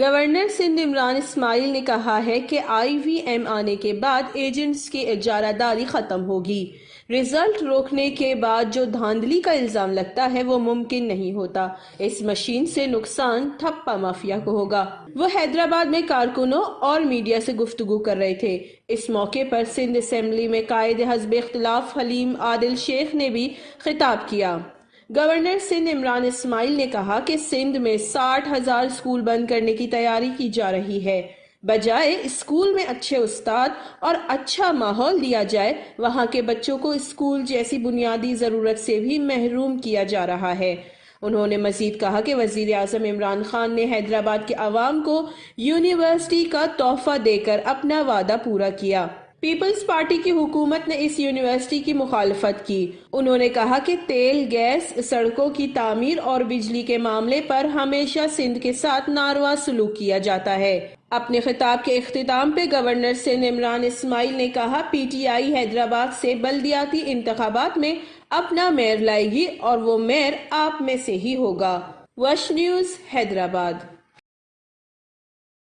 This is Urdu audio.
گورنر سندھ عمران اسماعیل نے کہا ہے کہ آئی وی ایم آنے کے بعد ایجنٹس کی اجارہ داری ختم ہوگی۔ رزلٹ روکنے کے بعد جو دھاندلی کا الزام لگتا ہے وہ ممکن نہیں ہوتا۔ اس مشین سے نقصان ٹھپا مافیا کو ہوگا۔ وہ حیدرآباد میں کارکنوں اور میڈیا سے گفتگو کر رہے تھے۔ اس موقع پر سندھ اسمبلی میں قائد حزب اختلاف حلیم عادل شیخ نے بھی خطاب کیا۔ گورنر سندھ عمران اسماعیل نے کہا کہ سندھ میں 60,000 اسکول بند کرنے کی تیاری کی جا رہی ہے۔ بجائے اسکول میں اچھے استاد اور اچھا ماحول دیا جائے، وہاں کے بچوں کو اسکول جیسی بنیادی ضرورت سے بھی محروم کیا جا رہا ہے۔ انہوں نے مزید کہا کہ وزیر اعظم عمران خان نے حیدرآباد کے عوام کو یونیورسٹی کا تحفہ دے کر اپنا وعدہ پورا کیا۔ پیپلز پارٹی کی حکومت نے اس یونیورسٹی کی مخالفت کی۔ انہوں نے کہا کہ تیل، گیس، سڑکوں کی تعمیر اور بجلی کے معاملے پر ہمیشہ سندھ کے ساتھ ناروا سلوک کیا جاتا ہے۔ اپنے خطاب کے اختتام پہ گورنر سندھ عمران اسماعیل نے کہا پی ٹی آئی حیدرآباد سے بلدیاتی انتخابات میں اپنا میئر لائے گی اور وہ میئر آپ میں سے ہی ہوگا۔ وش نیوز، حیدرآباد۔